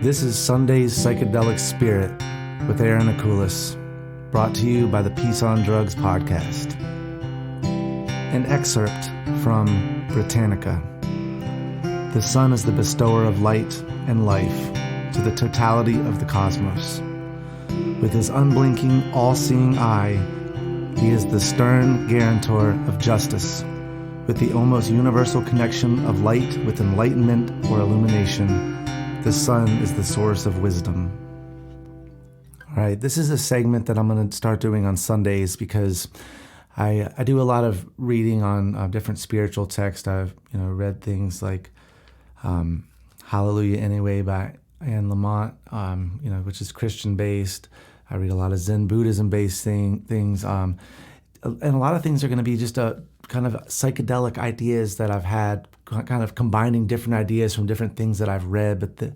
This is Sunday's Psychedelic Spirit with Aaron Akulis, brought to you by the Peace on Drugs podcast. An excerpt from Britannica. The sun is the bestower of light and life to the totality of the cosmos. With his unblinking, all-seeing eye, he is the stern guarantor of justice. With the almost universal connection of light with enlightenment or illumination, the sun is the source of wisdom. All right, this is a segment that I'm going to start doing on Sundays because I do a lot of reading on different spiritual texts. I've read things like Hallelujah Anyway by Anne Lamott, which is Christian based. I read a lot of Zen Buddhism based things, and a lot of things are going to be just a kind of psychedelic ideas that I've had, kind of combining different ideas from different things that I've read. But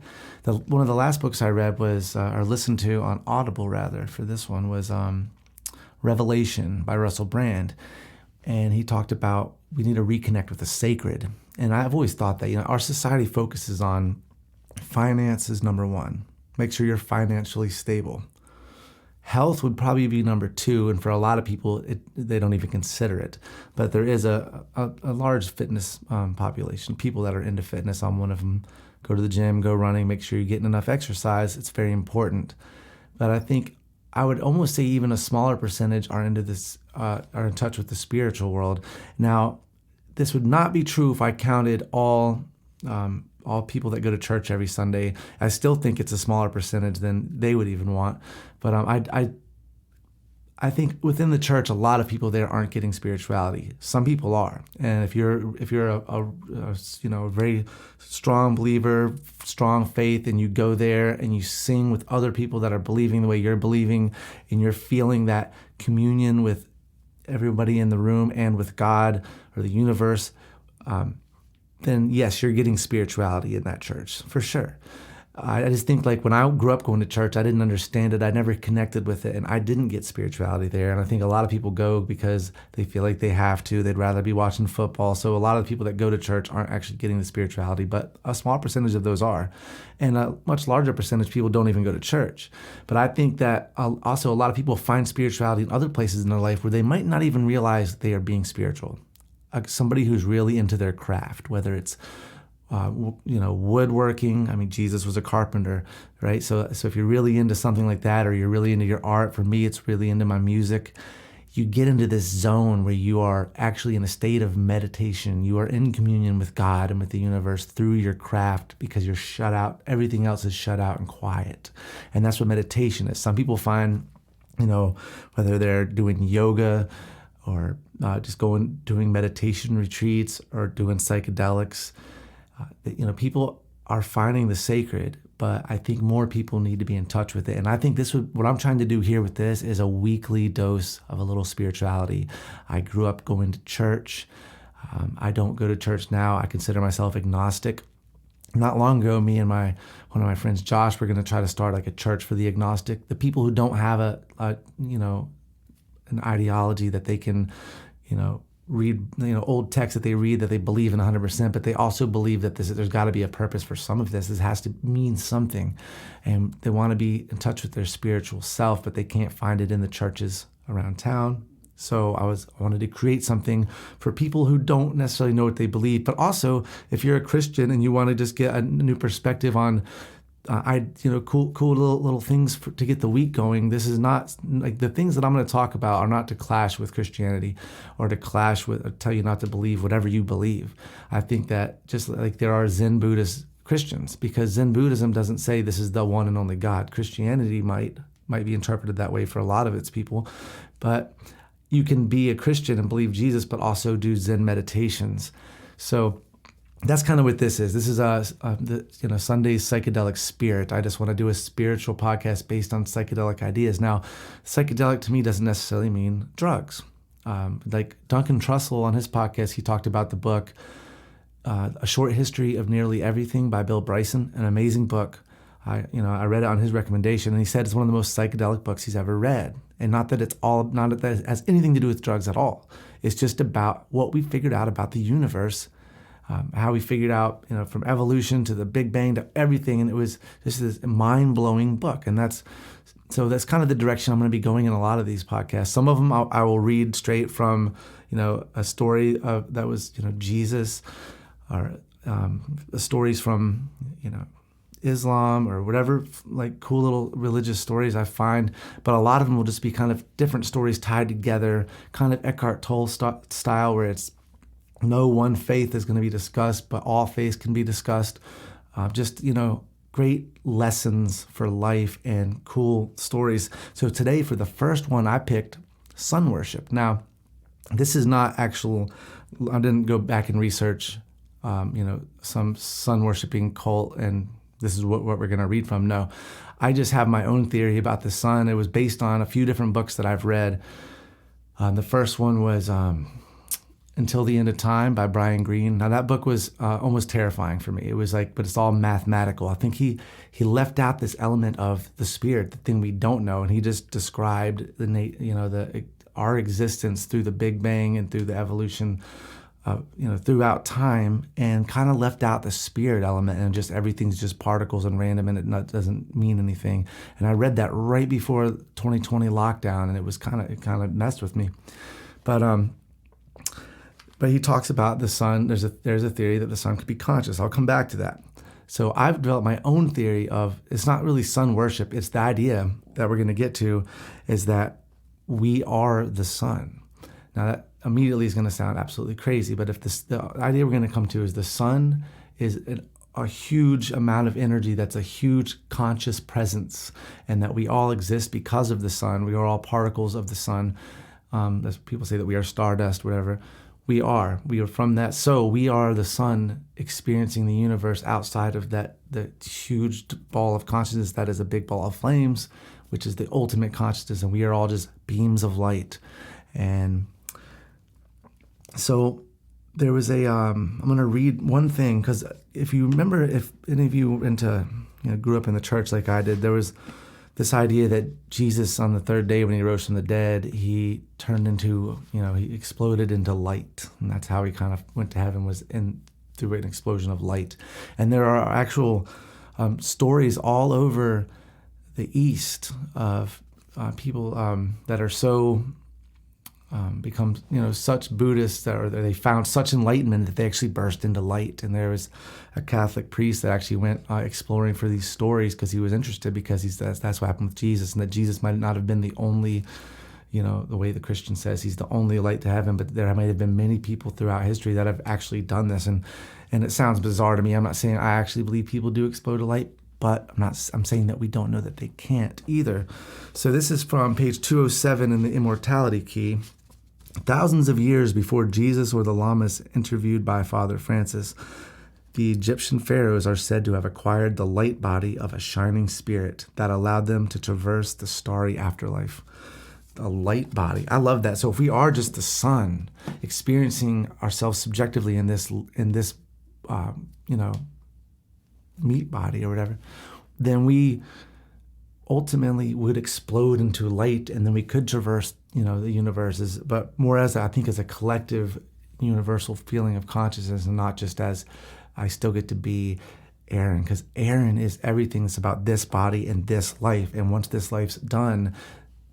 one of the last books I read was, or listened to on Audible rather, for this one was Revelation by Russell Brand. And he talked about we need to reconnect with the sacred. And I've always thought that, our society focuses on finances, number one. Make sure you're financially stable. Health would probably be number two, and for a lot of people, they don't even consider it. But there is a large fitness population, people that are into fitness. I'm one of them. Go to the gym, go running, make sure you're getting enough exercise. It's very important. But I think I would almost say even a smaller percentage are into this, are in touch with the spiritual world. Now, this would not be true if I counted all people that go to church every Sunday. I still think it's a smaller percentage than they would even want. But I think within the church, a lot of people there aren't getting spirituality. Some people are, and if you're a very strong believer, strong faith, and you go there and you sing with other people that are believing the way you're believing, and you're feeling that communion with everybody in the room and with God or the universe, then yes, you're getting spirituality in that church, for sure. I just think like when I grew up going to church, I didn't understand it. I never connected with it, and I didn't get spirituality there. And I think a lot of people go because they feel like they have to. They'd rather be watching football. So a lot of the people that go to church aren't actually getting the spirituality, but a small percentage of those are. And a much larger percentage of people don't even go to church. But I think that also a lot of people find spirituality in other places in their life where they might not even realize they are being spiritual. Somebody who's really into their craft, whether it's woodworking. I mean, Jesus was a carpenter, right? So if you're really into something like that, or you're really into your art, for me, it's really into my music. You get into this zone where you are actually in a state of meditation. You are in communion with God and with the universe through your craft because you're shut out. Everything else is shut out and quiet. And that's what meditation is. Some people find, whether they're doing yoga or just doing meditation retreats or doing psychedelics, people are finding the sacred, but I think more people need to be in touch with it. And I think what I'm trying to do here with this is a weekly dose of a little spirituality. I grew up going to church. I don't go to church now. I consider myself agnostic. Not long ago, me and one of my friends, Josh, were going to try to start like a church for the agnostic, the people who don't have an ideology that they can, read, old texts that they read that they believe in 100%, but they also believe that there's got to be a purpose for some of this. This has to mean something. And they want to be in touch with their spiritual self, but they can't find it in the churches around town. So I wanted to create something for people who don't necessarily know what they believe, but also if you're a Christian and you want to just get a new perspective on cool little things to get the week going. This is not like the things that I'm going to talk about are not to clash with Christianity or to clash with or tell you not to believe whatever you believe. I think that just like there are Zen Buddhist Christians, because Zen Buddhism doesn't say this is the one and only God. Christianity might be interpreted that way for a lot of its people, but you can be a Christian and believe Jesus, but also do Zen meditations. So that's kind of what this is. This is Sunday's Psychedelic Spirit. I just want to do a spiritual podcast based on psychedelic ideas. Now, psychedelic to me doesn't necessarily mean drugs. Like Duncan Trussell on his podcast, he talked about the book, A Short History of Nearly Everything by Bill Bryson, an amazing book. I read it on his recommendation, and he said it's one of the most psychedelic books he's ever read. And not that it has anything to do with drugs at all. It's just about what we figured out about the universe how we figured out, from evolution to the Big Bang to everything. And it was just this mind-blowing book. And that's kind of the direction I'm going to be going in a lot of these podcasts. Some of them I will read straight from, a story that was, Jesus, or stories from, Islam, or whatever, like cool little religious stories I find. But a lot of them will just be kind of different stories tied together, kind of Eckhart Tolle style, where it's no one faith is going to be discussed, but all faiths can be discussed. Great lessons for life and cool stories. So today, for the first one, I picked sun worship. Now, this is not actual, I didn't go back and research, some sun worshiping cult, and this is what we're going to read from. No, I just have my own theory about the sun. It was based on a few different books that I've read. The first one was Until the End of Time by Brian Greene. Now that book was almost terrifying for me. It was like, but it's all mathematical. I think he left out this element of the spirit, the thing we don't know, and he just described our existence through the Big Bang and through the evolution, throughout time, and kind of left out the spirit element, and just everything's just particles and random, and it doesn't mean anything. And I read that right before 2020 lockdown, and it kind of messed with me. But he talks about the sun. There's a theory that the sun could be conscious. I'll come back to that. So I've developed my own theory of, it's not really sun worship. It's the idea that we're going to get to is that we are the sun. Now that immediately is going to sound absolutely crazy, but if the idea we're going to come to is the sun is a huge amount of energy that's a huge conscious presence, and that we all exist because of the sun. We are all particles of the sun. As people say that we are stardust, whatever. We are from that. So we are the sun experiencing the universe outside of the huge ball of consciousness that is a big ball of flames, which is the ultimate consciousness, and we are all just beams of light. And so there was I'm going to read one thing, because if you remember, if any of you grew up in the church like I did, there was this idea that Jesus, on the third day when he rose from the dead, he turned into, he exploded into light. And that's how he kind of went to heaven, was through an explosion of light. And there are actual stories all over the East of people that are so become, such Buddhists that they found such enlightenment that they actually burst into light. And there was a Catholic priest that actually went exploring for these stories because he was interested, because that's what happened with Jesus, and that Jesus might not have been the only, the way the Christian says, he's the only light to heaven, but there might have been many people throughout history that have actually done this. And it sounds bizarre to me. I'm not saying I actually believe people do explode to light, but I'm saying that we don't know that they can't either. So this is from page 207 in the Immortality Key. Thousands of years before Jesus or the lamas interviewed by Father Francis, the Egyptian pharaohs are said to have acquired the light body of a shining spirit that allowed them to traverse the starry afterlife. The light body. I love that. So if we are just the sun, experiencing ourselves subjectively in this meat body or whatever, then we ultimately would explode into light, and then we could traverse, the universes, but more as I think as a collective, universal feeling of consciousness, and not just as I still get to be Aaron, because Aaron is everything that's about this body and this life. And once this life's done,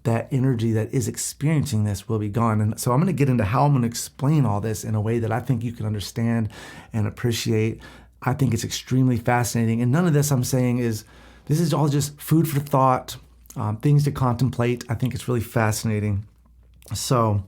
that energy that is experiencing this will be gone. And so I'm going to get into how I'm going to explain all this in a way that I think you can understand and appreciate. I think it's extremely fascinating. And none of this I'm saying this is all just food for thought, things to contemplate. I think it's really fascinating. So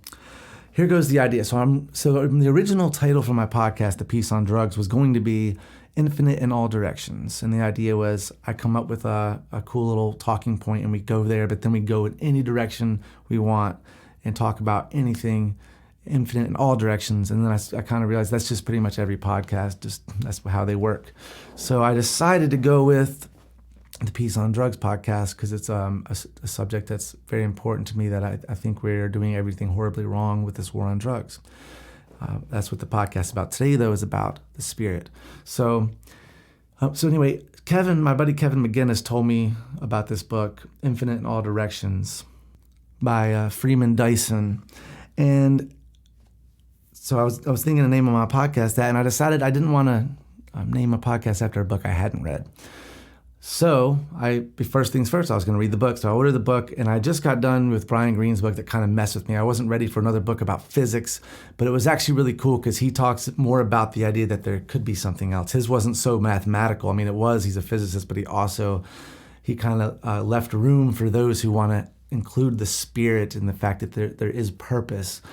here goes the idea. So the original title for my podcast, The Peace on Drugs, was going to be Infinite in All Directions. And the idea was I come up with a cool little talking point, and we go there, but then we go in any direction we want and talk about anything, infinite in all directions. And then I kind of realized that's just pretty much every podcast. Just that's how they work. So I decided to go with the Peace on Drugs podcast because it's a subject that's very important to me, that I think we're doing everything horribly wrong with this war on drugs. That's what the podcast is about. Today, though, is about the spirit. So anyway, my buddy Kevin McGinnis told me about this book, Infinite in All Directions, by Freeman Dyson. And so I was thinking the name of my podcast that, and I decided I didn't want to name a podcast after a book I hadn't read. So first things first, I was going to read the book. So I ordered the book, and I just got done with Brian Greene's book that kind of messed with me. I wasn't ready for another book about physics, but it was actually really cool because he talks more about the idea that there could be something else. His wasn't so mathematical. I mean, he's a physicist, but he kind of left room for those who want to include the spirit and the fact that there is purpose.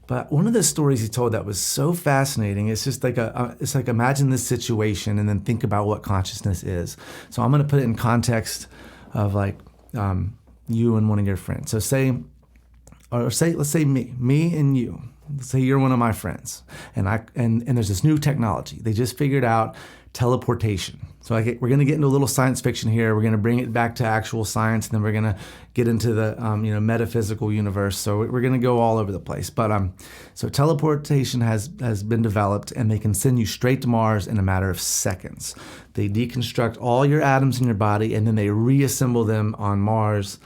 But one of the stories he told that was so fascinating, it's just like it's like imagine this situation and then think about what consciousness is. So I'm going to put it in context of like you and one of your friends. So let's say me and you. Let's say you're one of my friends, and there's this new technology. They just figured out teleportation. So we're going to get into a little science fiction here. We're going to bring it back to actual science, and then we're going to get into the metaphysical universe. So we're going to go all over the place. But so teleportation has been developed, and they can send you straight to Mars in a matter of seconds. They deconstruct all your atoms in your body, and then they reassemble them on Mars.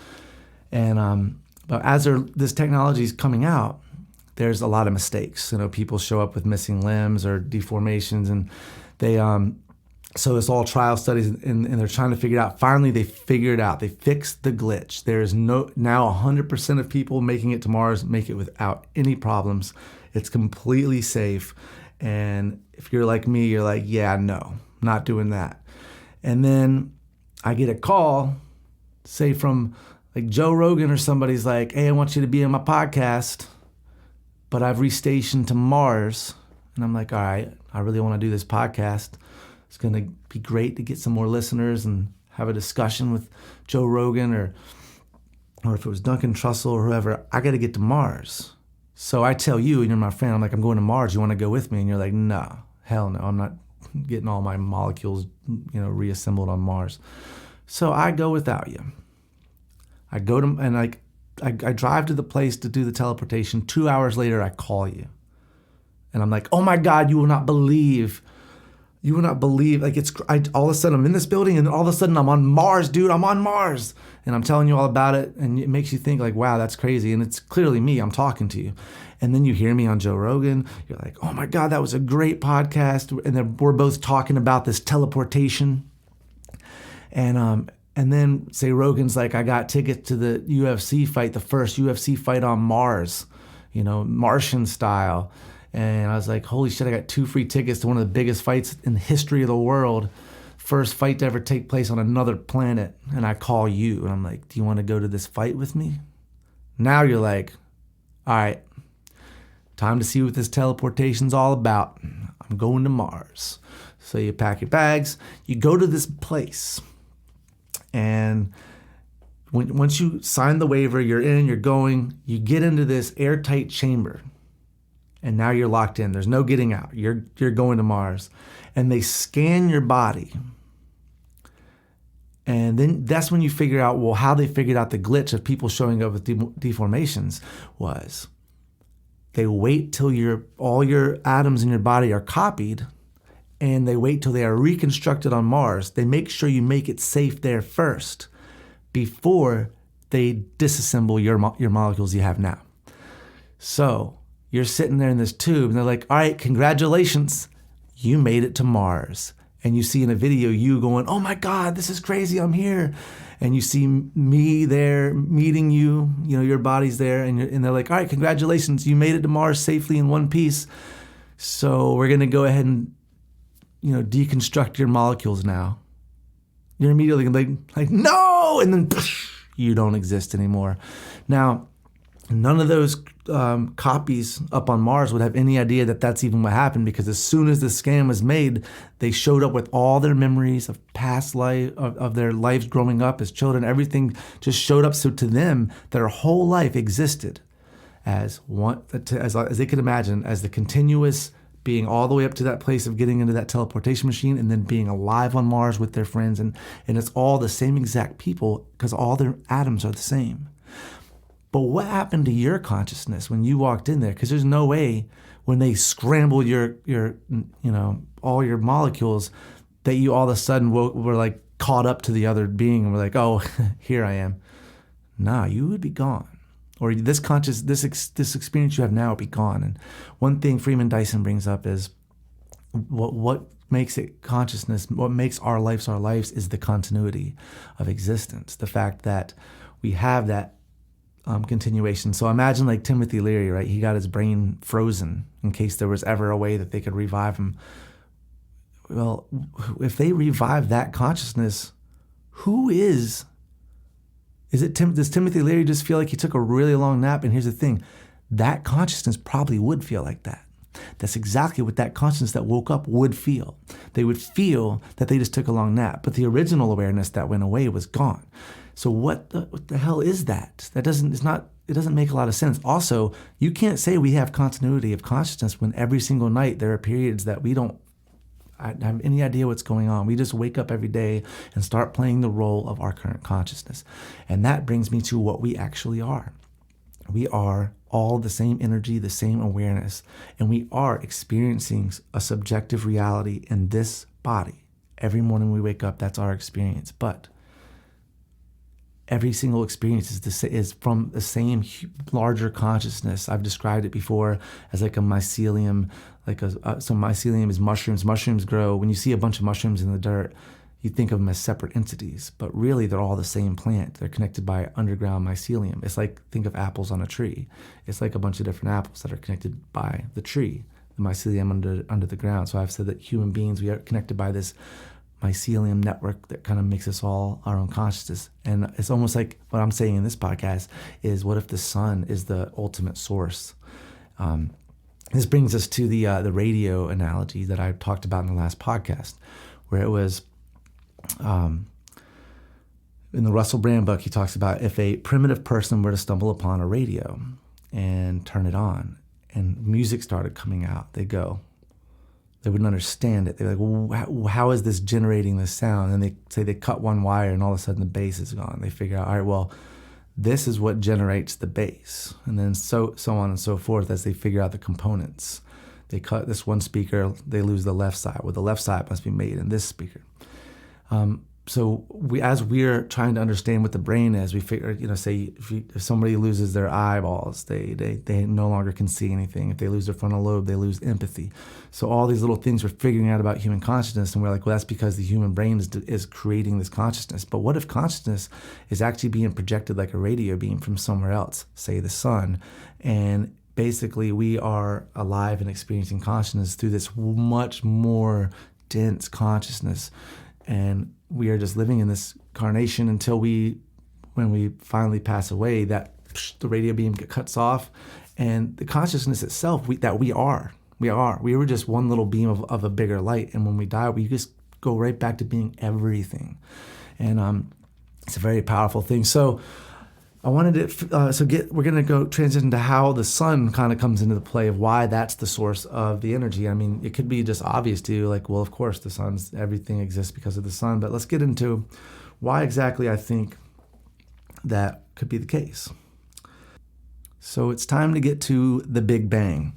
And but as this technology is coming out, there's a lot of mistakes. People show up with missing limbs or deformations, and they so it's all trial studies, and they're trying to figure it out. Finally, they figure it out. They fixed the glitch. There is now 100% of people making it to Mars make it without any problems. It's completely safe. And if you're like me, you're like, yeah, no, not doing that. And then I get a call, say from like Joe Rogan or somebody's like, hey, I want you to be on my podcast, but I've restationed to Mars. And I'm like, all right, I really want to do this podcast. It's going to be great to get some more listeners and have a discussion with Joe Rogan or if it was Duncan Trussell or whoever. I got to get to Mars. So I tell you, and you're my friend, I'm like, I'm going to Mars. You want to go with me? And you're like, no, hell no. I'm not getting all my molecules, reassembled on Mars. So I go without you. I go to, and I drive to the place to do the teleportation. 2 hours later, I call you. And I'm like, oh my God, you will not believe, like all of a sudden I'm in this building and all of a sudden I'm on Mars, dude, I'm on Mars. And I'm telling you all about it, and it makes you think like, wow, that's crazy. And it's clearly me, I'm talking to you. And then you hear me on Joe Rogan, you're like, oh my God, that was a great podcast. And then we're both talking about this teleportation. And then say Rogan's like, I got tickets to the UFC fight, the first UFC fight on Mars, Martian style. And I was like, holy shit, I got 2 free tickets to one of the biggest fights in the history of the world. First fight to ever take place on another planet. And I call you and I'm like, do you want to go to this fight with me? Now you're like, all right, time to see what this teleportation's all about. I'm going to Mars. So you pack your bags, you go to this place. And once you sign the waiver, you're in, you're going, you get into this airtight chamber. And now you're locked in. There's no getting out. You're going to Mars. And they scan your body. And then that's when you figure out, well, how they figured out the glitch of people showing up with deformations was they wait till all your atoms in your body are copied, and they wait till they are reconstructed on Mars. They make sure you make it safe there first before they disassemble your molecules you have now. So you're sitting there in this tube, and they're like, all right, congratulations, you made it to Mars. And you see in a video you going, oh my God, this is crazy, I'm here. And you see me there meeting you, your body's there, and they're like, all right, congratulations, you made it to Mars safely in one piece. So we're gonna go ahead and deconstruct your molecules now. You're immediately like, no, and then you don't exist anymore. Now, none of those copies up on Mars would have any idea that that's even what happened, because as soon as the scan was made, they showed up with all their memories of past life, of their lives growing up as children. Everything just showed up. So to them, their whole life existed as they could imagine, as the continuous being all the way up to that place of getting into that teleportation machine and then being alive on Mars with their friends. And it's all the same exact people because all their atoms are the same. But what happened to your consciousness when you walked in there? Because there's no way when they scrambled your all your molecules that you all of a sudden were like caught up to the other being and were like, oh, here I am. Nah, you would be gone. or this experience you have now will be gone. And one thing Freeman Dyson brings up is what makes it consciousness, what makes our lives is the continuity of existence. The fact that we have that continuation. So imagine like Timothy Leary, right? He got his brain frozen in case there was ever a way that they could revive him. Well, if they revive that consciousness, does Timothy Leary just feel like he took a really long nap? And here's the thing, that consciousness probably would feel like that. That's exactly what that consciousness that woke up would feel. They would feel that they just took a long nap, but the original awareness that went away was gone. So what the hell is that? It doesn't make a lot of sense. Also, you can't say we have continuity of consciousness when every single night there are periods that we don't have any idea what's going on. We just wake up every day and start playing the role of our current consciousness. And that brings me to what we actually are. We are all the same energy, the same awareness, and we are experiencing a subjective reality in this body. Every morning we wake up, that's our experience. But every single experience is from the same larger consciousness. I've described it before as like a mycelium. So mycelium is mushrooms. Mushrooms grow. When you see a bunch of mushrooms in the dirt, you think of them as separate entities, but really they're all the same plant. They're connected by underground mycelium. It's like, think of apples on a tree. It's like a bunch of different apples that are connected by the tree, the mycelium under the ground. So I've said that human beings, we are connected by this mycelium network that kind of makes us all our own consciousness. And it's almost like what I'm saying in this podcast is, what if the sun is the ultimate source? This brings us to the radio analogy that I talked about in the last podcast, where it was, in the Russell Brand book, he talks about if a primitive person were to stumble upon a radio and turn it on and music started coming out, they wouldn't understand it. They're like, well, how is this generating this sound? And they say they cut one wire and all of a sudden the bass is gone. They figure out, all right, well, this is what generates the bass. And then so on and so forth as they figure out the components. They cut this one speaker, they lose the left side. Well, the left side must be made in this speaker. So as we're trying to understand what the brain is, we figure, say if somebody loses their eyeballs, they no longer can see anything. If they lose their frontal lobe, they lose empathy. So all these little things we're figuring out about human consciousness, and we're like, well, that's because the human brain is creating this consciousness. But what if consciousness is actually being projected like a radio beam from somewhere else, say the sun, and basically we are alive and experiencing consciousness through this much more dense consciousness. And we are just living in this carnation until when we finally pass away, that the radio beam cuts off, and the consciousness itself, we were just one little beam of a bigger light. And when we die, we just go right back to being everything. And it's a very powerful thing. So I wanted to, we're going to go transition to how the sun kind of comes into the play of why that's the source of the energy. I mean, it could be just obvious to you, like, well, of course, everything exists because of the sun. But let's get into why exactly I think that could be the case. So it's time to get to the Big Bang.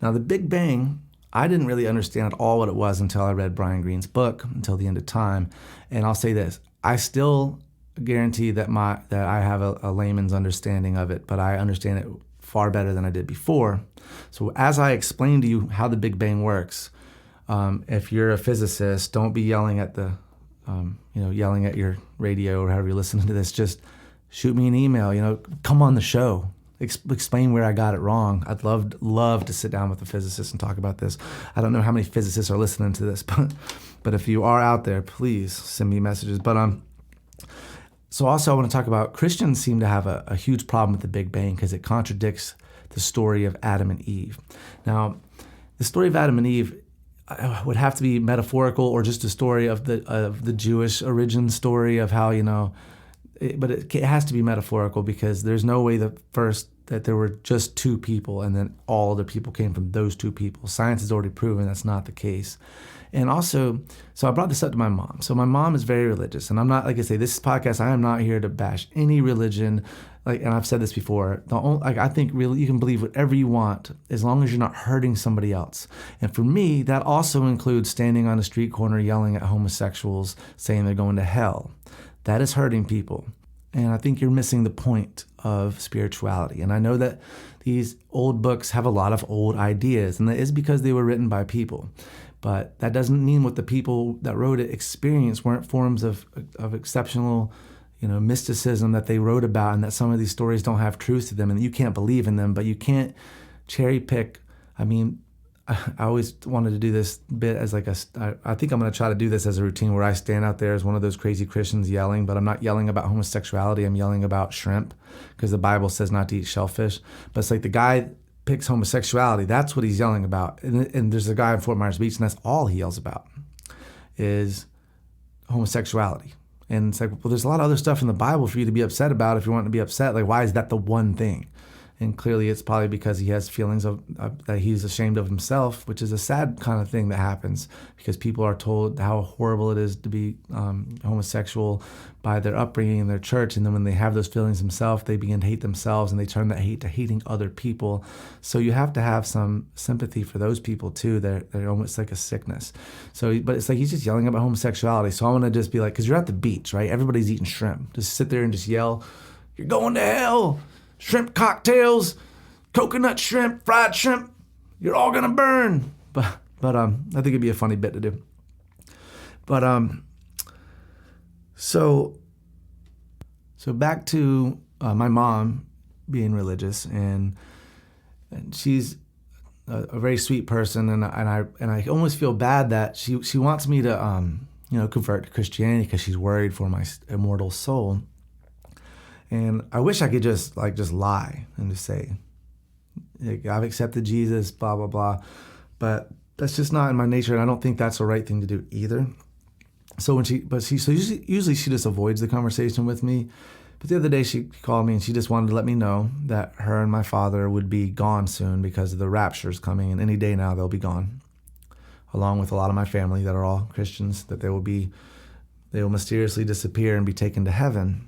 Now, the Big Bang, I didn't really understand at all what it was until I read Brian Greene's book, Until the End of Time. And I'll say this, I still guarantee that I have a layman's understanding of it, but I understand it far better than I did before. So as I explain to you how the Big Bang works, if you're a physicist, don't be yelling at yelling at your radio or however you're listening to this. Just shoot me an email. Come on the show. Explain where I got it wrong. I'd love to sit down with a physicist and talk about this. I don't know how many physicists are listening to this, but if you are out there, please send me messages. So also I want to talk about Christians seem to have a huge problem with the Big Bang because it contradicts the story of Adam and Eve. Now, the story of Adam and Eve would have to be metaphorical or just a story of the Jewish origin story of how, but it has to be metaphorical because there's no way that there were just two people and then all the people came from those two people. Science has already proven that's not the case. And also, so I brought this up to my mom. So my mom is very religious, and I'm not, like I say, this podcast, I am not here to bash any religion. And I've said this before. I think really you can believe whatever you want as long as you're not hurting somebody else. And for me, that also includes standing on a street corner yelling at homosexuals, saying they're going to hell. That is hurting people. And I think you're missing the point of spirituality. And I know that these old books have a lot of old ideas, and that is because they were written by people. But that doesn't mean what the people that wrote it experienced weren't forms of exceptional, mysticism that they wrote about, and that some of these stories don't have truth to them, and you can't believe in them, but you can't cherry pick. I mean, I always wanted to do this bit as I think I'm going to try to do this as a routine where I stand out there as one of those crazy Christians yelling, but I'm not yelling about homosexuality. I'm yelling about shrimp, because the Bible says not to eat shellfish. But it's like the guy picks homosexuality. That's what he's yelling about. And there's a guy in Fort Myers Beach, and that's all he yells about is homosexuality. And it's like, well, there's a lot of other stuff in the Bible for you to be upset about if you want to be upset. Like, why is that the one thing? And clearly it's probably because he has feelings of that he's ashamed of himself, which is a sad kind of thing that happens because people are told how horrible it is to be homosexual by their upbringing in their church. And then when they have those feelings themselves, they begin to hate themselves, and they turn that hate to hating other people. So you have to have some sympathy for those people too. They're almost like a sickness. But it's like he's just yelling about homosexuality. So I want to just be like, because you're at the beach, right? Everybody's eating shrimp. Just sit there and just yell, "You're going to hell. Shrimp cocktails, coconut shrimp, fried shrimp, you're all gonna burn." But I think it'd be a funny bit to do. But so back to my mom being religious, and she's a very sweet person, and I almost feel bad that she wants me to convert to Christianity because she's worried for my immortal soul. And I wish I could just lie and just say, I've accepted Jesus, blah, blah, blah. But that's just not in my nature, and I don't think that's the right thing to do either. So usually she just avoids the conversation with me. But the other day she called me and she just wanted to let me know that her and my father would be gone soon because the rapture's coming, and any day now they'll be gone, along with a lot of my family that are all Christians, that they will mysteriously disappear and be taken to heaven.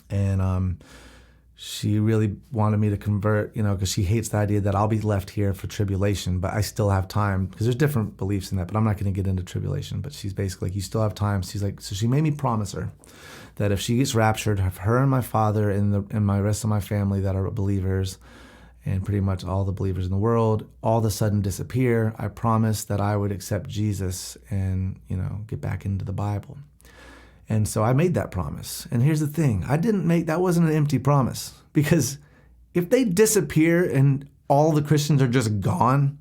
And she really wanted me to convert, because she hates the idea that I'll be left here for tribulation, but I still have time, because there's different beliefs in that, but I'm not going to get into tribulation. But she's basically like, you still have time. She's like, so she made me promise her that if she gets raptured, her and my father and my rest of my family that are believers, and pretty much all the believers in the world, all of a sudden disappear, I promised that I would accept Jesus and, get back into the Bible. And so I made that promise. And here's the thing. That wasn't an empty promise. Because if they disappear and all the Christians are just gone,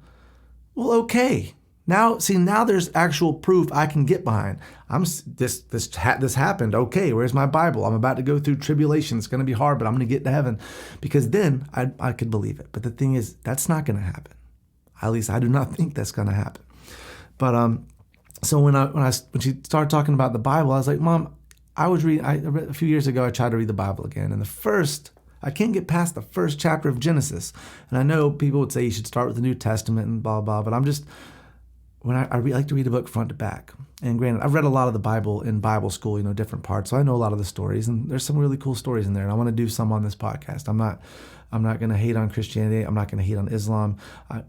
well, okay. Now there's actual proof I can get behind. This happened. Okay, where's my Bible? I'm about to go through tribulation. It's going to be hard, but I'm going to get to heaven. Because then I could believe it. But the thing is, that's not going to happen. At least I do not think that's going to happen. But so when she started talking about the Bible, I was like, Mom, I read a few years ago, I tried to read the Bible again. And I can't get past the first chapter of Genesis. And I know people would say you should start with the New Testament and blah, blah, but I'm just, I like to read a book front to back. And granted, I've read a lot of the Bible in Bible school, different parts. So I know a lot of the stories, and there's some really cool stories in there. And I want to do some on this podcast. I'm not going to hate on Christianity. I'm not going to hate on Islam.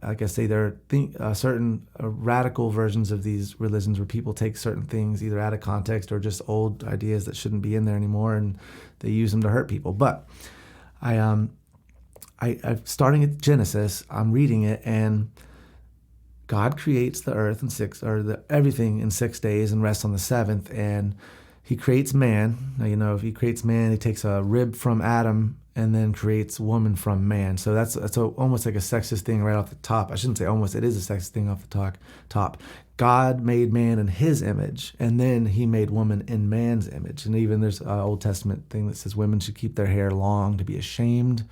Like I say, there are certain radical versions of these religions where people take certain things either out of context or just old ideas that shouldn't be in there anymore, and they use them to hurt people. But I starting at Genesis, I'm reading it, and God creates the earth in everything in 6 days and rests on the seventh, and He creates man. Now, if He creates man, He takes a rib from Adam and then creates woman from man. So that's almost like a sexist thing right off the top. I shouldn't say almost, it is a sexist thing off the top. God made man in His image, and then He made woman in man's image. And even there's an Old Testament thing that says women should keep their hair long to be ashamed.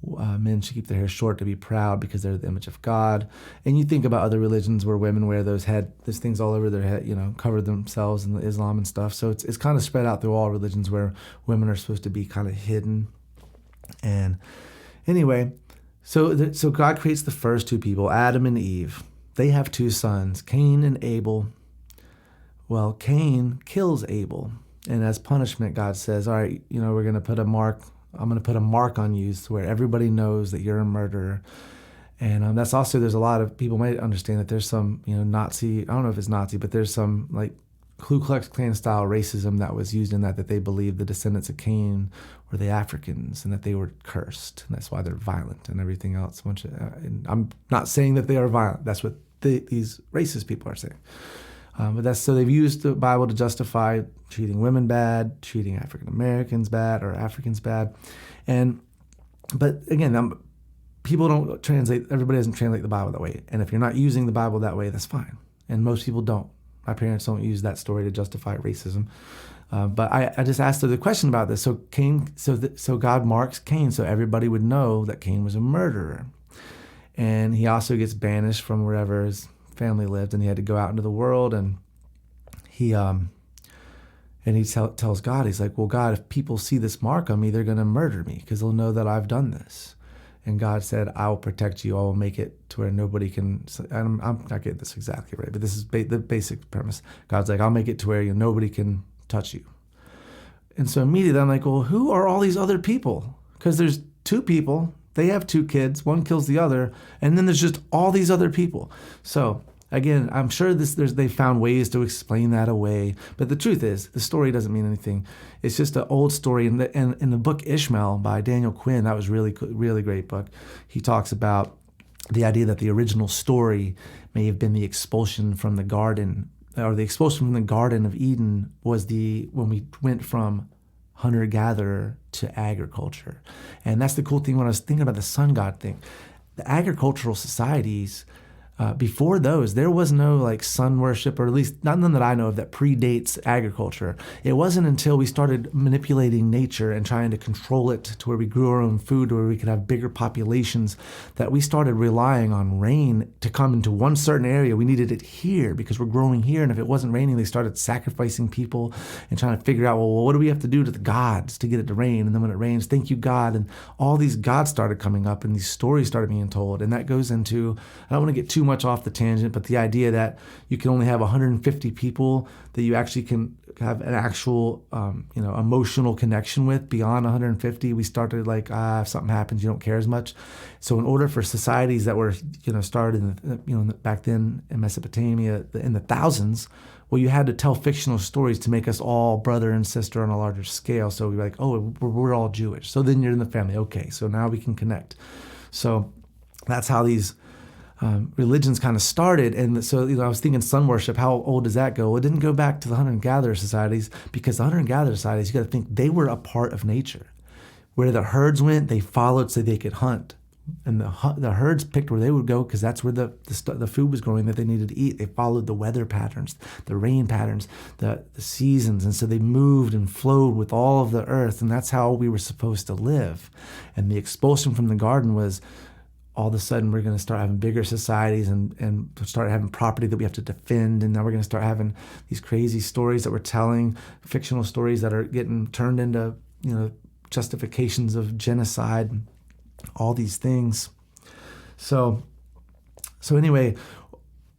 Men should keep their hair short to be proud because they're the image of God. And you think about other religions where women wear those things all over their head, cover themselves in the Islam and stuff. So it's kind of spread out through all religions where women are supposed to be kind of hidden. And anyway, so God creates the first two people, Adam and Eve. They have two sons, Cain and Abel. Well, Cain kills Abel. And as punishment, God says, all right, we're going to put a mark. I'm going to put a mark on you so where everybody knows that you're a murderer. And that's also, there's a lot of people might understand that there's some, Nazi, I don't know if it's Nazi, but there's some Ku Klux Klan style racism that was used in that they believed the descendants of Cain were the Africans and that they were cursed, and that's why they're violent and everything else. And I'm not saying that they are violent. That's what these racist people are saying. But that's so they've used the Bible to justify treating women bad, treating African Americans bad, or Africans bad, but again, people don't translate. Everybody doesn't translate the Bible that way, and if you're not using the Bible that way, that's fine. And most people don't. My parents don't use that story to justify racism. But I just asked her the question about this. So so God marks Cain so everybody would know that Cain was a murderer. And he also gets banished from wherever his family lived, and he had to go out into the world. And he tells God, he's like, well, God, if people see this mark on me, they're going to murder me because they'll know that I've done this. And God said, I will protect you. I will make it to where nobody can. I'm not getting this exactly right, but this is the basic premise. God's like, I'll make it to where nobody can touch you. And so immediately I'm like, well, who are all these other people? Because there's two people. They have two kids. One kills the other. And then there's just all these other people. So again, I'm sure they found ways to explain that away. But the truth is, the story doesn't mean anything. It's just an old story. In the book Ishmael by Daniel Quinn, that was really great book. He talks about the idea that the original story may have been the expulsion from the garden, or the expulsion from the Garden of Eden was when we went from hunter-gatherer to agriculture. And that's the cool thing when I was thinking about the sun god thing. The agricultural societies, before those, there was no like sun worship, or at least none that I know of that predates agriculture. It wasn't until we started manipulating nature and trying to control it to where we grew our own food, to where we could have bigger populations, that we started relying on rain to come into one certain area. We needed it here because we're growing here. And if it wasn't raining, they started sacrificing people and trying to figure out, well, what do we have to do to the gods to get it to rain? And then when it rains, thank you, God. And all these gods started coming up and these stories started being told. And that goes into, I don't want to get too much off the tangent, but the idea that you can only have 150 people that you actually can have an actual, emotional connection with. Beyond 150, we started like, if something happens, you don't care as much. So in order for societies that were, started back then in Mesopotamia in the thousands, well, you had to tell fictional stories to make us all brother and sister on a larger scale. So we're like, oh, we're all Jewish. So then you're in the family. Okay, so now we can connect. So that's how these religions kind of started. And so, I was thinking sun worship, how old does that go? Well, it didn't go back to the hunter-gatherer societies, because the hunter-gatherer societies, you got to think, they were a part of nature. Where the herds went, they followed so they could hunt. And the herds picked where they would go because that's where the food was growing that they needed to eat. They followed the weather patterns, the rain patterns, the seasons. And so they moved and flowed with all of the earth. And that's how we were supposed to live. And the expulsion from the garden was, all of a sudden we're going to start having bigger societies and start having property that we have to defend. And now we're going to start having these crazy stories that we're telling, fictional stories that are getting turned into, justifications of genocide, all these things. So anyway,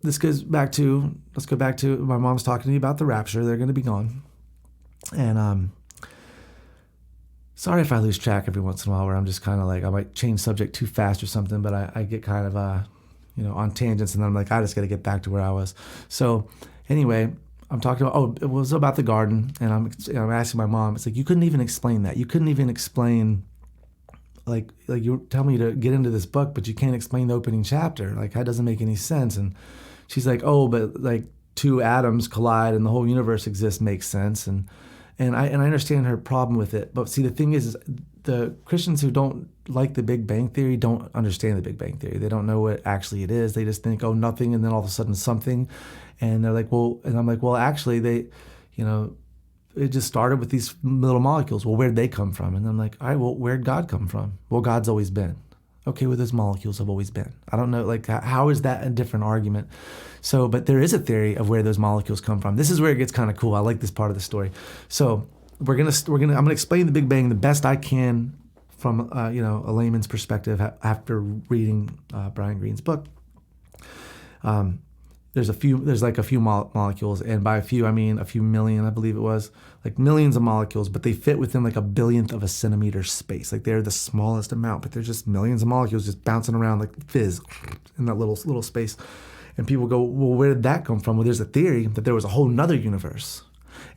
let's go back to my mom's talking to me about the rapture. They're going to be gone. And, sorry if I lose track every once in a while, where I'm just kind of like, I might change subject too fast or something, but I get kind of, on tangents, and then I'm like, I just got to get back to where I was. So anyway, I'm talking about, it was about the garden, and I'm asking my mom, it's like, you couldn't even explain that. You couldn't even explain, like you tell me to get into this book, but you can't explain the opening chapter. Like, that doesn't make any sense. And she's like, oh, but like two atoms collide and the whole universe exists makes sense. And I understand her problem with it. But see, the thing is the Christians who don't like the Big Bang Theory don't understand the Big Bang Theory. They don't know what actually it is. They just think, oh, nothing, and then all of a sudden something. And they're like, well, and I'm like, well, actually, it just started with these little molecules. Well, where'd they come from? And I'm like, all right, well, where'd God come from? Well, God's always been. Okay, well, those molecules have always been. I don't know, like, how is that a different argument? So, but there is a theory of where those molecules come from. This is where it gets kind of cool. I like this part of the story. So I'm gonna explain the Big Bang the best I can from a layman's perspective after reading Brian Greene's book. There's a few molecules, and by a few I mean a few million, I believe it was, like millions of molecules, but they fit within like a billionth of a centimeter space. Like, they're the smallest amount, but they're just millions of molecules just bouncing around like fizz in that little space. And people go, well, where did that come from? Well, there's a theory that there was a whole nother universe.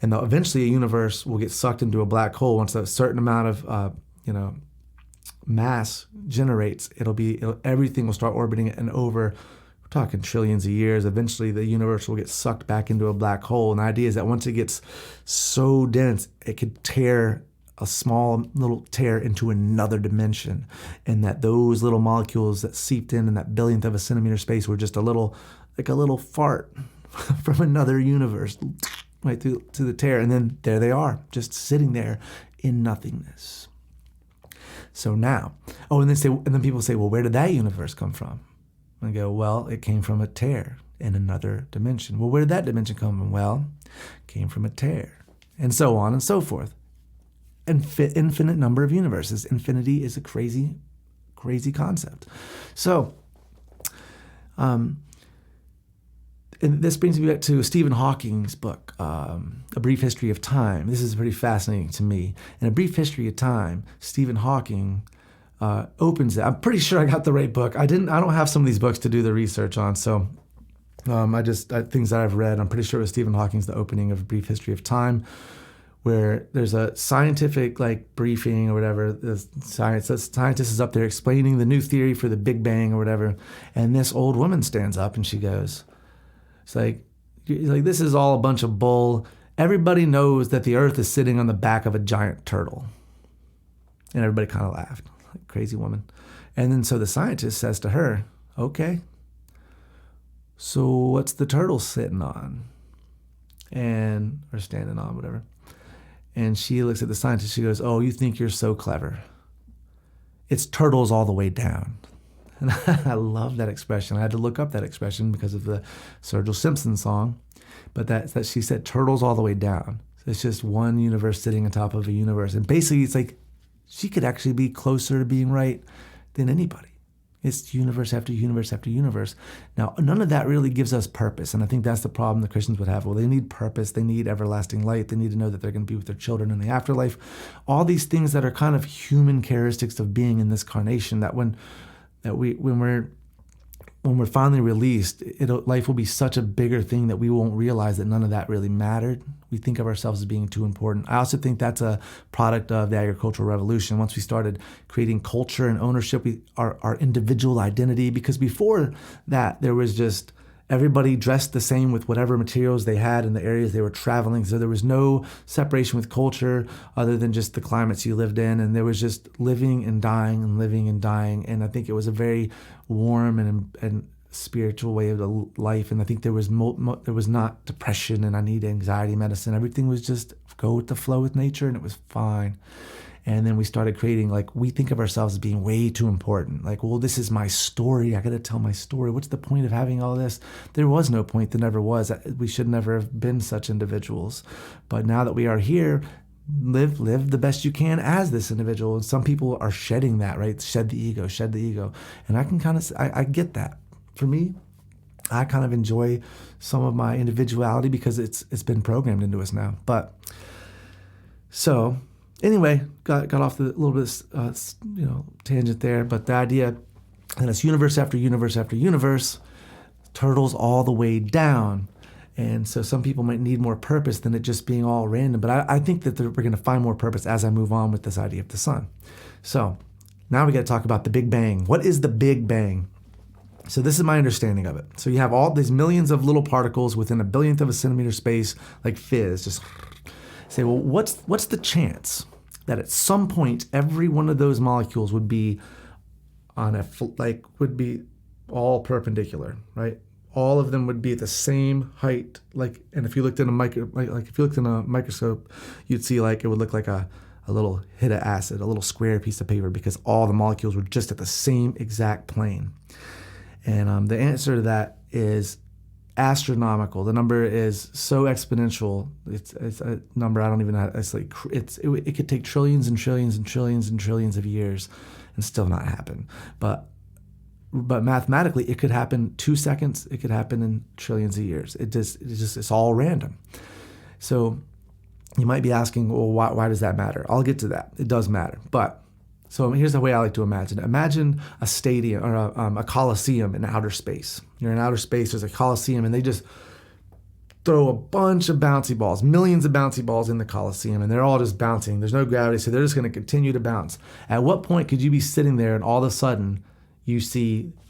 And eventually a universe will get sucked into a black hole once a certain amount of, mass generates. Everything will start orbiting it, and over, we're talking trillions of years, eventually the universe will get sucked back into a black hole. And the idea is that once it gets so dense, it could tear a small little tear into another dimension, and that those little molecules that seeped in that billionth of a centimeter space were just a little fart from another universe right through to the tear, and then there they are, just sitting there in nothingness. So now, and then people say, well, where did that universe come from? And I go, well, it came from a tear in another dimension. Well, where did that dimension come from? Well, it came from a tear, and so on and so forth. Infinite number of universes. Infinity is a crazy, crazy concept. So, and this brings me back to Stephen Hawking's book, A Brief History of Time. This is pretty fascinating to me. In A Brief History of Time, Stephen Hawking opens it. I'm pretty sure I got the right book. I don't have some of these books to do the research on, so things that I've read, I'm pretty sure it was Stephen Hawking's The Opening of A Brief History of Time, where there's a scientific briefing or whatever. The scientist is up there explaining the new theory for the Big Bang or whatever, and this old woman stands up and she goes, it's like, this is all a bunch of bull. Everybody knows that the Earth is sitting on the back of a giant turtle. And everybody kind of laughed, like, crazy woman. And then so the scientist says to her, okay, so what's the turtle sitting on? Or standing on, whatever. And she looks at the scientist, she goes, oh, you think you're so clever. It's turtles all the way down. And I love that expression. I had to look up that expression because of the Sergio Simpson song. But that she said turtles all the way down. So it's just one universe sitting on top of a universe. And basically it's like she could actually be closer to being right than anybody. It's universe after universe after universe. Now, none of that really gives us purpose. And I think that's the problem the Christians would have. Well, they need purpose. They need everlasting light. They need to know that they're going to be with their children in the afterlife. All these things that are kind of human characteristics of being in this carnation, that when we're finally released, life will be such a bigger thing that we won't realize that none of that really mattered. We think of ourselves as being too important. I also think that's a product of the agricultural revolution. Once we started creating culture and ownership, our individual identity, because before that, there was just everybody dressed the same with whatever materials they had in the areas they were traveling. So there was no separation with culture other than just the climates you lived in. And there was just living and dying and living and dying. And I think it was a very warm and spiritual way of life. And I think there was not depression and I need anxiety medicine. Everything was just go with the flow with nature, and it was fine. And then we started creating, we think of ourselves as being way too important. Well, this is my story. I got to tell my story. What's the point of having all this? There was no point. There never was. We should never have been such individuals. But now that we are here, live the best you can as this individual. And some people are shedding that, right? Shed the ego. And I can I get that. For me, I kind of enjoy some of my individuality because it's been programmed into us now. But so anyway, got off the little bit tangent there. But the idea that it's universe after universe after universe, turtles all the way down. And so some people might need more purpose than it just being all random. But I think that we're going to find more purpose as I move on with this idea of the sun. So now we got to talk about the Big Bang. What is the Big Bang? So this is my understanding of it. So you have all these millions of little particles within a billionth of a centimeter space, like fizz. Just say, well, what's the chance that at some point every one of those molecules would be would be all perpendicular, right? All of them would be at the same height, and if you looked in a microscope, you'd see it would look like a little hit of acid, a little square piece of paper, because all the molecules were just at the same exact plane. And the answer to that is astronomical. The number is so exponential. It's a number I don't even know. It could take trillions and trillions and trillions and trillions of years and still not happen. But mathematically, it could happen 2 seconds. It could happen in trillions of years. It's all random. So you might be asking, well, why does that matter? I'll get to that. It does matter. But So here's the way I like to imagine. Imagine a stadium or a coliseum in outer space. You're in outer space, there's a coliseum, and they just throw a bunch of bouncy balls, millions of bouncy balls in the coliseum, and they're all just bouncing. There's no gravity, so they're just going to continue to bounce. At what point could you be sitting there and all of a sudden you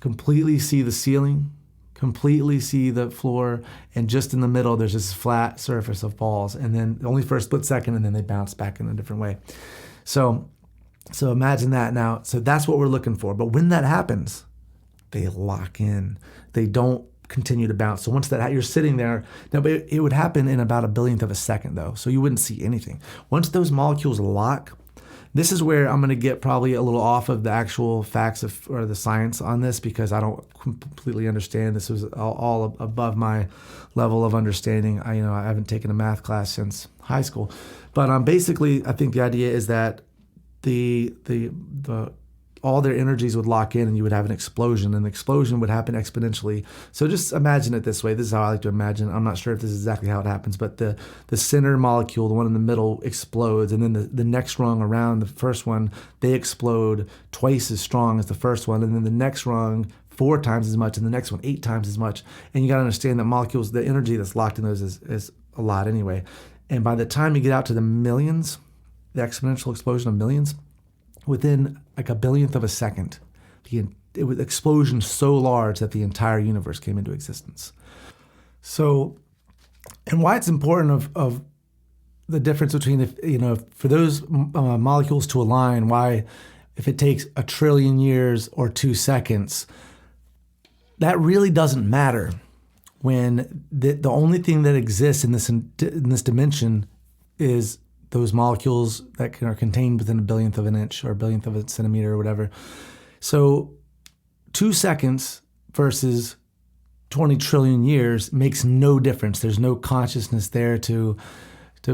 completely see the ceiling, completely see the floor, and just in the middle there's this flat surface of balls, and then only for a split second, and then they bounce back in a different way. So imagine that now. So that's what we're looking for. But when that happens, they lock in. They don't continue to bounce. So once you're sitting there, now it would happen in about a billionth of a second though. So you wouldn't see anything. Once those molecules lock, this is where I'm going to get probably a little off of the actual facts or the science on this, because I don't completely understand. This was all above my level of understanding. I haven't taken a math class since high school, but basically I think the idea is that the all their energies would lock in and you would have an explosion, and the explosion would happen exponentially. So just imagine it this way. This is how I like to imagine. I'm not sure if this is exactly how it happens, but the center molecule, the one in the middle, explodes, and then the next rung around the first one, they explode twice as strong as the first one, and then the next rung 4 times as much, and the next one 8 times as much. And you got to understand that molecules, the energy that's locked in those is a lot anyway. And by the time you get out to the millions, the exponential explosion of millions, within like a billionth of a second, it was an explosion so large that the entire universe came into existence. So, and why it's important of the difference between, for those molecules to align, why if it takes 1 trillion years or 2 seconds, that really doesn't matter when the only thing that exists in this dimension is those molecules that are contained within a billionth of an inch or a billionth of a centimeter or whatever. So 2 seconds versus 20 trillion years makes no difference. There's no consciousness there to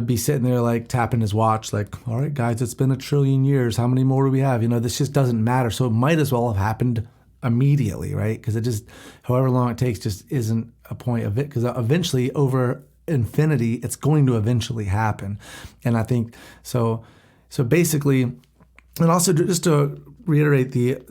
be sitting there like tapping his watch like, all right, guys, it's been 1 trillion years. How many more do we have? This just doesn't matter. So it might as well have happened immediately, right? Because it just, however long it takes, just isn't a point of it. Because eventually over infinity, it's going to eventually happen. And I think so basically, and also just to reiterate the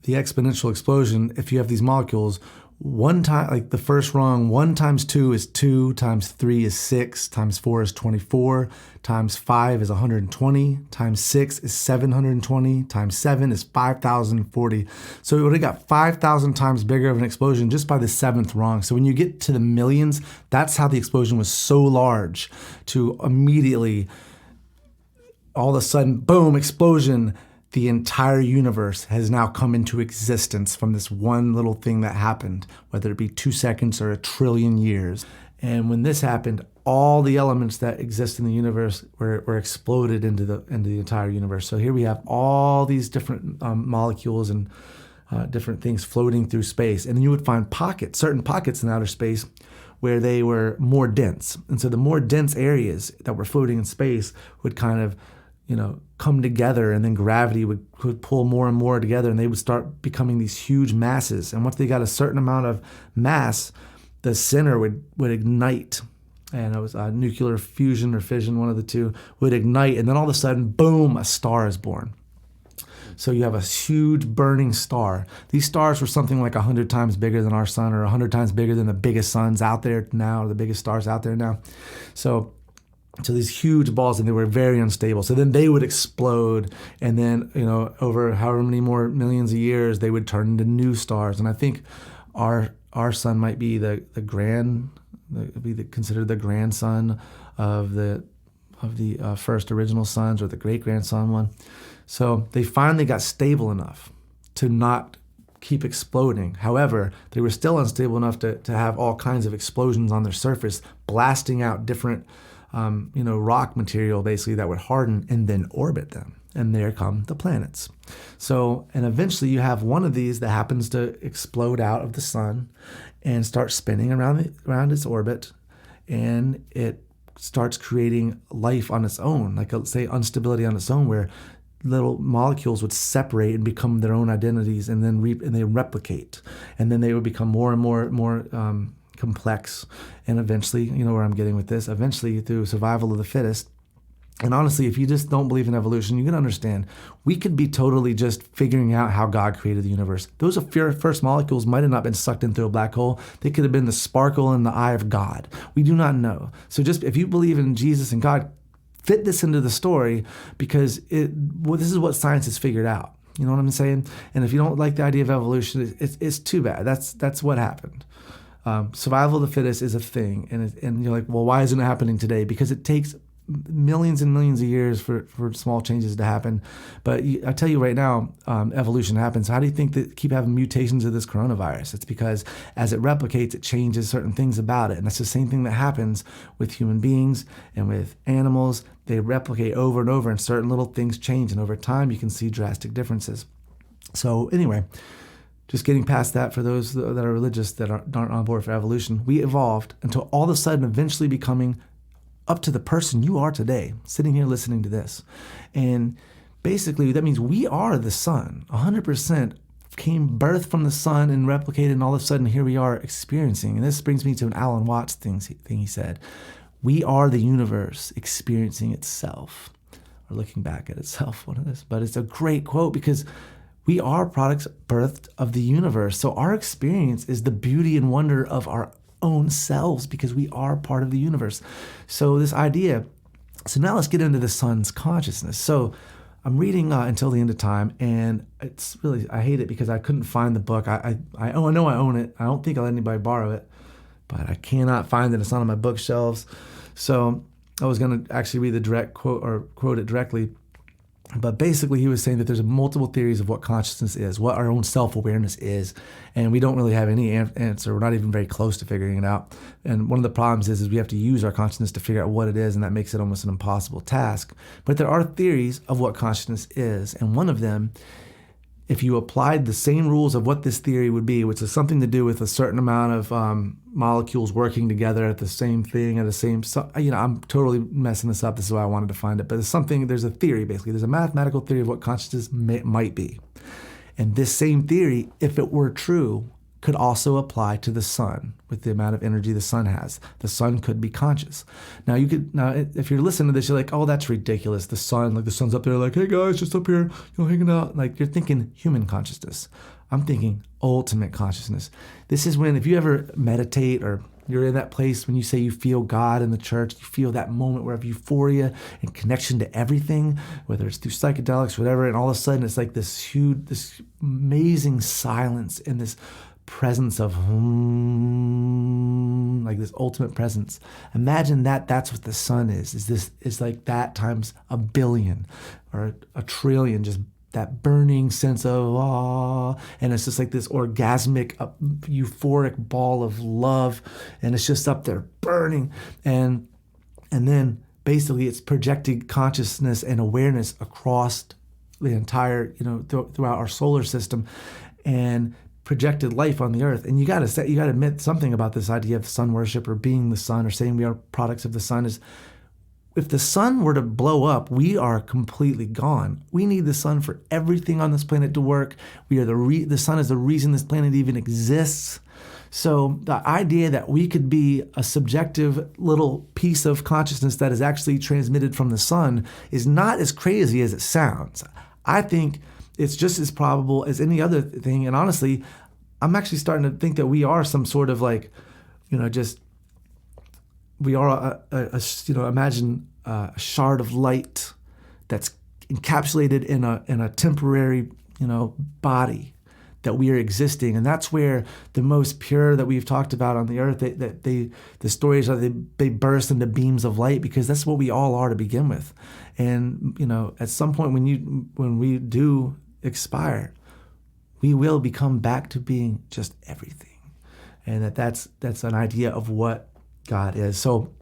exponential explosion, if you have these molecules, one time, like the first rung, 1 times 2 is 2, times 3 is 6, times 4 is 24, times 5 is 120, times 6 is 720, times 7 is 5,040. So it would have got 5,000 times bigger of an explosion just by the 7th rung. So when you get to the millions, that's how the explosion was so large, to immediately, all of a sudden, boom, explosion. The entire universe has now come into existence from this one little thing that happened, whether it be 2 seconds or 1 trillion years. And when this happened, all the elements that exist in the universe were exploded into the entire universe. So here we have all these different molecules and different things floating through space. And then you would find certain pockets in outer space where they were more dense. And so the more dense areas that were floating in space would kind of come together, and then gravity would pull more and more together, and they would start becoming these huge masses. And once they got a certain amount of mass, the center would ignite. And it was nuclear fusion or fission, one of the two, would ignite. And then all of a sudden, boom, a star is born. So you have a huge burning star. These stars were something like 100 times bigger than our sun, or 100 times bigger than the biggest suns out there now, or the biggest stars out there now. So these huge balls, and they were very unstable. So then they would explode, and then over however many more millions of years, they would turn into new stars. And I think our sun might be considered the grandson of the first original suns, or the great grandson one. So they finally got stable enough to not keep exploding. However, they were still unstable enough to have all kinds of explosions on their surface, blasting out different rock material basically that would harden and then orbit them. And there come the planets. So, and eventually you have one of these that happens to explode out of the sun and start spinning around its orbit, and it starts creating life on its own, like say instability on its own, where little molecules would separate and become their own identities, and then they replicate, and then they would become more and more complex. And eventually, where I'm getting with this, eventually through survival of the fittest, And honestly, if you just don't believe in evolution, you can understand we could be totally just figuring out how God created the universe. Those first molecules might have not been sucked in through a black hole. They could have been the sparkle in the eye of God. We do not know. So just if you believe in Jesus and God, fit this into the story, because this is what science has figured out. You know what I'm saying? And if you don't like the idea of evolution, it's too bad. That's what happened. Survival of the fittest is a thing. And you're like, well, why isn't it happening today? Because it takes millions and millions of years for small changes to happen. But I tell you right now, evolution happens. How do you think that keep having mutations of this coronavirus? It's because as it replicates, it changes certain things about it. And that's the same thing that happens with human beings and with animals. They replicate over and over, and certain little things change. And over time, you can see drastic differences. So anyway, just getting past that for those that are religious that aren't on board for evolution, we evolved until all of a sudden eventually becoming up to the person you are today, sitting here listening to this. And basically, that means we are the sun. 100% came birth from the sun and replicated, and all of a sudden, here we are experiencing. And this brings me to an Alan Watts thing he said. We are the universe experiencing itself, or looking back at itself, one of this. But it's a great quote because we are products birthed of the universe. So our experience is the beauty and wonder of our own selves because we are part of the universe. So this idea, so now let's get into the sun's consciousness. So I'm reading Until the End of Time, and it's really, I hate it because I couldn't find the book. I know I own it. I don't think I'll let anybody borrow it, but I cannot find it. It's not on my bookshelves. So I was going to actually read the direct quote or quote it directly. But basically, he was saying that there's multiple theories of what consciousness is, what our own self-awareness is, and we don't really have any answer. We're not even very close to figuring it out. And one of the problems is we have to use our consciousness to figure out what it is, and that makes it almost an impossible task. But there are theories of what consciousness is, and one of them, if you applied the same rules of what this theory would be, which is something to do with a certain amount of molecules working together at the same thing, at the same, I'm totally messing this up. This is why I wanted to find it. But there's a theory, basically. There's a mathematical theory of what consciousness might be. And this same theory, if it were true, could also apply to the sun with the amount of energy the sun has. The sun could be conscious. Now, if you're listening to this, you're like, oh, that's ridiculous. The sun's up there like, hey guys, just up here, hanging out. Like, you're thinking human consciousness. I'm thinking ultimate consciousness. This is when, if you ever meditate or you're in that place when you say you feel God in the church, you feel that moment where of euphoria and connection to everything, whether it's through psychedelics, whatever, and all of a sudden it's like this amazing silence and this presence of like this ultimate presence. Imagine that's what the sun is like that times a billion or a trillion, just that burning sense of awe, and it's just like this orgasmic, euphoric ball of love, and it's just up there burning, and then basically it's projecting consciousness and awareness across the entire, throughout our solar system, and projected life on the earth. And you got to admit something about this idea of sun worship or being the sun or saying we are products of the sun is, if the sun were to blow up, we are completely gone. We need the sun for everything on this planet to work. We are the sun is the reason this planet even exists. So the idea that we could be a subjective little piece of consciousness that is actually transmitted from the sun is not as crazy as it sounds. I think it's just as probable as any other thing. And honestly, I'm actually starting to think that we are some sort of we are imagine a shard of light that's encapsulated in a temporary, body that we are existing. And that's where the most pure that we've talked about on the earth, the stories are they burst into beams of light, because that's what we all are to begin with. And, at some point when we do expire, we will become back to being just everything. And that's an idea of what God is. So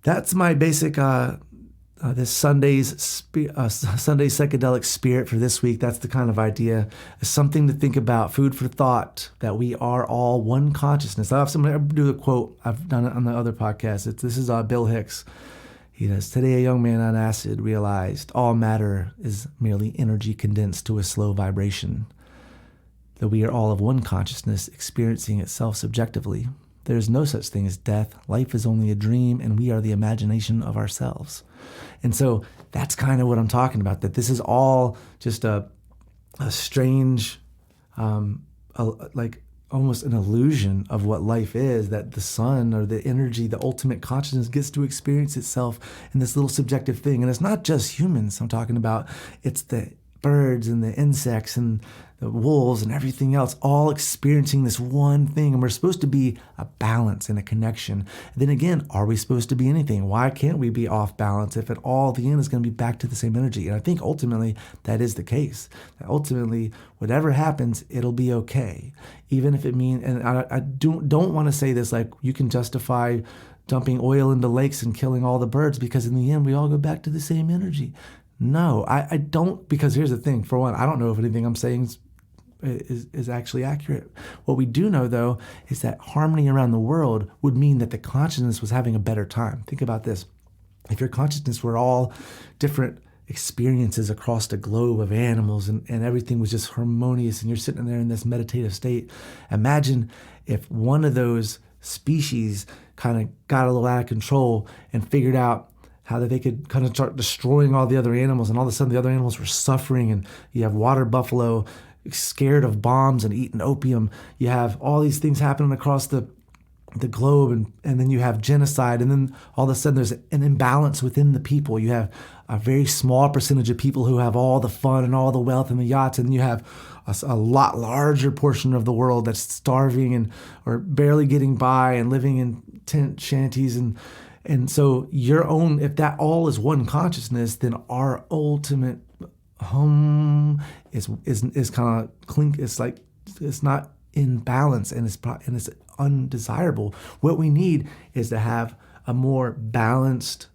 that's my basic this Sunday psychedelic spirit for this week. That's the kind of idea. It's something to think about, food for thought, that we are all one consciousness. I'm going to do the quote. I've done it on the other podcast. This is Bill Hicks. He says, "Today a young man on acid realized all matter is merely energy condensed to a slow vibration. That we are all of one consciousness experiencing itself subjectively. There is no such thing as death. Life is only a dream, and we are the imagination of ourselves. And so that's kind of what I'm talking about, that this is all just a strange, like almost an illusion of what life is, that the sun or the energy, the ultimate consciousness gets to experience itself in this little subjective thing. And it's not just humans I'm talking about. It's the birds and the insects and the wolves and everything else, all experiencing this one thing. And we're supposed to be a balance and a connection. And then again, are we supposed to be anything? Why can't we be off balance if at all the end is going to be back to the same energy? And I think ultimately that is the case. That ultimately, whatever happens, it'll be okay. Even if it means, and I don't want to say this like you can justify dumping oil into lakes and killing all the birds, because in the end, we all go back to the same energy. No, I don't, because here's the thing. For one, I don't know if anything I'm saying is actually accurate. What we do know, though, is that harmony around the world would mean that the consciousness was having a better time. Think about this. If your consciousness were all different experiences across the globe of animals and everything was just harmonious and you're sitting there in this meditative state, imagine if one of those species kind of got a little out of control and figured out how that they could kind of start destroying all the other animals, and all of a sudden the other animals were suffering, and you have water buffalo scared of bombs and eating opium. You have all these things happening across the globe, and then you have genocide, and then all of a sudden there's an imbalance within the people. You have a very small percentage of people who have all the fun and all the wealth and the yachts, and then you have a lot larger portion of the world that's starving or barely getting by and living in tent shanties. And so your own, if that all is one consciousness, then our ultimate home is kind of clink. It's like it's not in balance, and it's undesirable. What we need is to have a more balanced,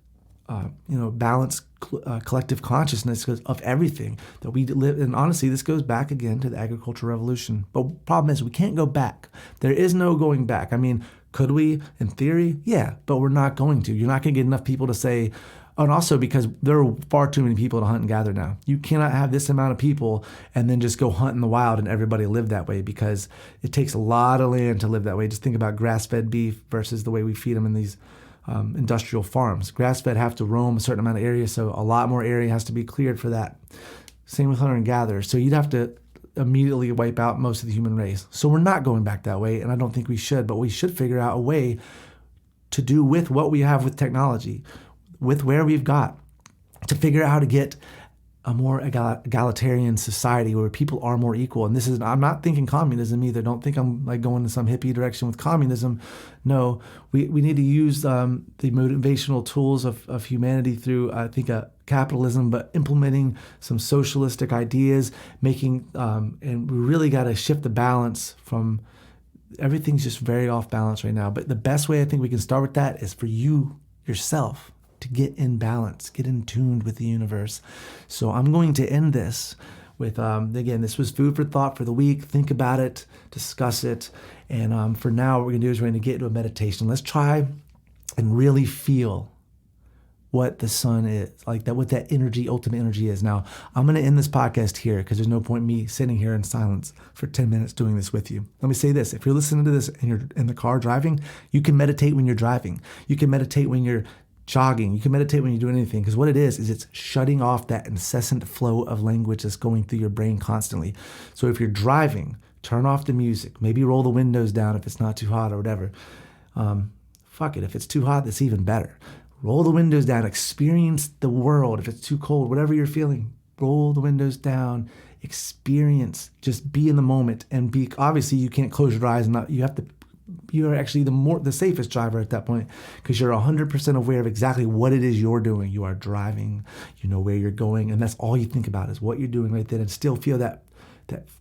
collective consciousness of everything that we live. And honestly, this goes back again to the agricultural revolution. But the problem is we can't go back. There is no going back. I mean, could we? In theory, yeah, but we're not going to. You're not going to get enough people to say, and also because there are far too many people to hunt and gather now. You cannot have this amount of people and then just go hunt in the wild and everybody live that way, because it takes a lot of land to live that way. Just think about grass-fed beef versus the way we feed them in these industrial farms. Grass-fed have to roam a certain amount of area, so a lot more area has to be cleared for that. Same with hunter and gatherer. So you'd have to immediately wipe out most of the human race. So we're not going back that way, and I don't think we should, but we should figure out a way to do with what we have with technology, with where we've got, to figure out how to get a more egalitarian society where people are more equal. And this is, I'm not thinking communism either. Don't think I'm like going in some hippie direction with communism. No, we need to use the motivational tools of humanity through, I think, capitalism, but implementing some socialistic ideas, and we really got to shift the balance from, everything's just very off balance right now. But the best way I think we can start with that is for you yourself to get in balance, get in tuned with the universe. So I'm going to end this with, again, this was food for thought for the week. Think about it, discuss it. And for now, what we're going to do is we're going to get into a meditation. Let's try and really feel what the sun is, like that, what that energy, ultimate energy is. Now, I'm going to end this podcast here because there's no point in me sitting here in silence for 10 minutes doing this with you. Let me say this. If you're listening to this and you're in the car driving, you can meditate when you're driving. You can meditate when you're jogging. You can meditate when you're doing anything, because what it is it's shutting off that incessant flow of language that's going through your brain constantly. So if you're driving, turn off the music. Maybe roll the windows down if it's not too hot or whatever. Fuck it. If it's too hot, that's even better. Roll the windows down. Experience the world. If it's too cold, whatever you're feeling, roll the windows down. Experience. Just be in the moment and be. Obviously, you can't close your eyes. You are actually the safest driver at that point, because you're 100% aware of exactly what it is you're doing. You are driving, you know where you're going, and that's all you think about is what you're doing right then, and still feel that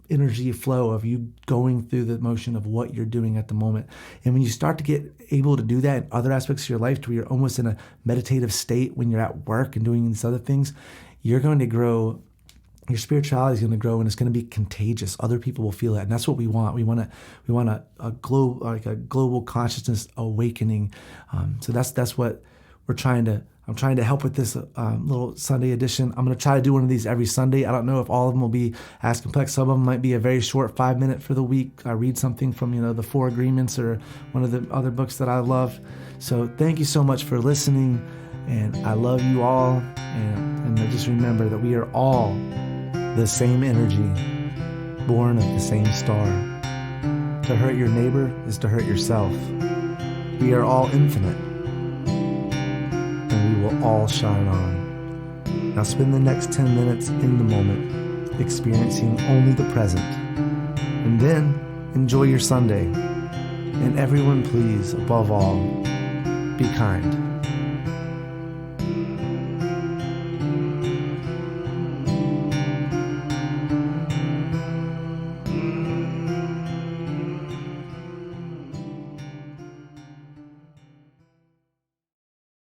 energy flow of you going through the motion of what you're doing at the moment. And when you start to get able to do that in other aspects of your life, to where you're almost in a meditative state when you're at work and doing these other things, you're going to grow. Your spirituality is going to grow, and it's going to be contagious. Other people will feel that, and that's what we want. We want a global consciousness awakening. So that's what we're trying to. I'm trying to help with this little Sunday edition. I'm going to try to do one of these every Sunday. I don't know if all of them will be as complex. Some of them might be a very short 5-minute for the week. I read something from, the Four Agreements or one of the other books that I love. So thank you so much for listening, and I love you all. And just remember that we are all the same energy, born of the same star. To hurt your neighbor is to hurt yourself. We are all infinite, and we will all shine on. Now spend the next 10 minutes in the moment, experiencing only the present, and then enjoy your Sunday. And everyone, please, above all, be kind.